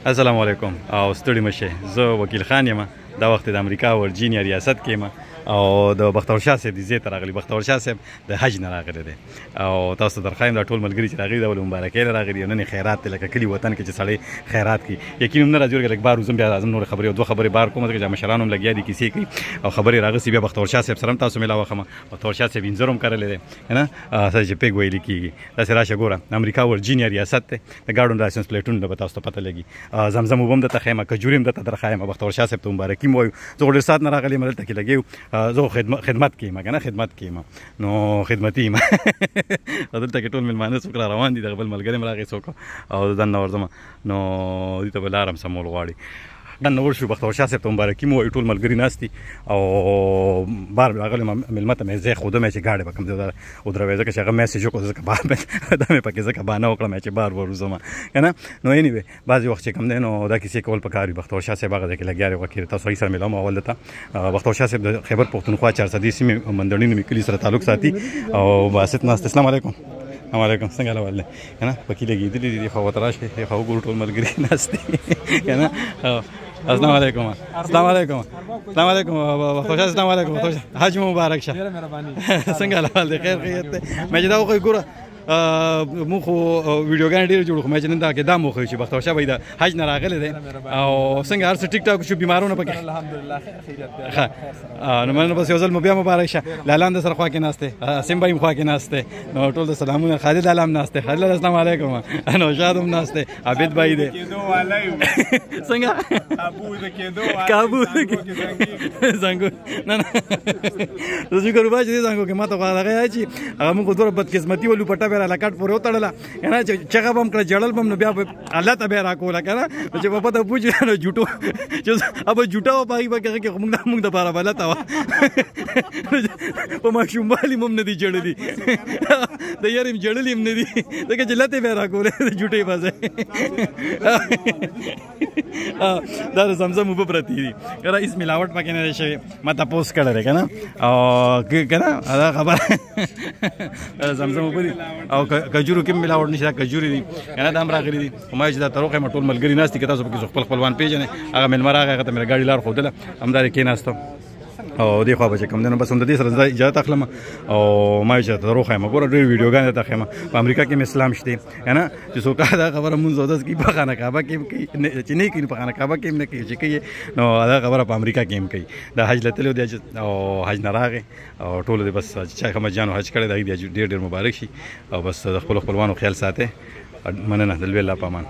السلام علیکم او ستړي مشه زه وکیل خان یم دا وخت د امریکا ورجینیا ریاست کې یم او د بختور شاه صاحب د زیات راغلی بختور شاه صاحب د حج نه راغلی دی او تاسو درخوایم دا ټول ملګری چې راغلي د مبارکۍ راغلي نن خیرات لکه کلی وطن کې چې سړی خیرات کوي یقینا نه راځي ورګه بار وزم بیا اعظم نور خبرې او دوه خبرې بار کوم چې مشرانو هم لګیا دي کیسې کوي او خبرې راغسي بیا بختور شاه صاحب سره تاسو ملاوه خمه بختور شاه صاحب انځروم کړل دي نه اساس چې پیګ ویل کیږي دا سره راشه ګوره امریکا ورجینیا ریاست ته د ګاډون لایسنس پلیټون د تاسو ته پته لګي زمزم وبم د تخیمه کجوریم د درخوایم بختور شاه صاحب ته مبارکي مو زه ډېر سات نه راغلی ملته کې لګیو زه خدمت کیم کنه خدمت کیم نو خدمتي ما دلته کې ټول ملمانه څوک روان دي د خپل ملګری مراغي څوک او دنه ورځم نو دې ته بلارم سمول غواړي دنه ورشو بختور شاه صاحب ته مبارکي مو ټول ملګری ناستي او بار راغلی ملمته مې زه خوده مې چې گاډي بکم دا او دروازه کې هغه میسج وکړ ځکه بار دا مې پکې ځکه باندې وکړم چې بار ورزم کنه نو اني بعضی وخت کم نه نو دا کیسې کول پکاري بختور شاه صاحب هغه کې لګیاري وکړ تاسو یې سره ملام اول ته بختور شاه صاحب د خیبر پختونخوا 400 سیمې مندړینو مې کلی سره تعلق ساتي او باسط ناست السلام علیکم علیکم څنګه حواله کنه وکیل کېدلی دي خو تراشه خو ګور ټول ملګری ناستي کنه السلام علیکم السلام علیکم السلام علیکم السلام علیکم حج مبارک شه ډیره مهرباني څنګه حال دی خیر خیریت مې دا خو ګوره مو خو ویډیوګان ډیر جوړ خو مې نن دا کې دا مو خو چې بختور شاه به د حج نه راغلی دی او څنګه هر څه ټیک ټاک شو بیمارونه پکې الحمدلله خیریت نو من بس یو ځل مو بیا مبارک شه لاله د سره خوا کې ناشته سیم بایم خوا کې ناشته نو ټول د سلامونه خالد علام ناشته خالد السلام علیکم نو شادم ناشته عابد بای دی څنګه ابو د کېدو کابو زنګو نه نه زه ګورم چې زنګو کې ماته غواړم چې هغه موږ دوه بد قسمتي ولو پټه را لکټ پورې وتړله کنه چې چغه بم کړ جړل بم نو بیا الله ته به راکوله کنه چې په پته پوښ نه جوټو چې اب جوټا و پای به کې موږ د بارا بل تا په ما شوم والی مم نه دی جړلی د یاریم جړلی مم نه دی دغه جلته به راکوله جوټي بازه دا زمزم په پرتی دي کنه اس ملاوت پکې نه شي ما تاسو کړه کنه او کنه دا خبر زمزم په او کجورو کې ملاوت نشته کجوري دي کنه دا هم راغلي دي ما چې دا تروخه مټول ملګری ناستي که تاسو په خپل خپلوان پیژنې هغه ملمر هغه ته مې ګاډي لار خودله همدار کې ناستم او دی خو به کوم دنه بس هم د دې سره اجازه اخلم او ما چې تروخه ما ګور ډېر ویډیوګان ته خمه په امریکا کې اسلام شته کنه چې څوک دا خبره مونږ زودس کی په خانه کعبه کې چې نه کې په خانه کعبه کې نه کې چې کې نو دا خبره په امریکا کې هم کوي د حج لته دی او حج نه راغی او ټول دې بس چې کوم جانو حج کړی دی ډېر ډېر مبارک شي او بس د خپل خپلوانو خیال ساته مننه د الله پامان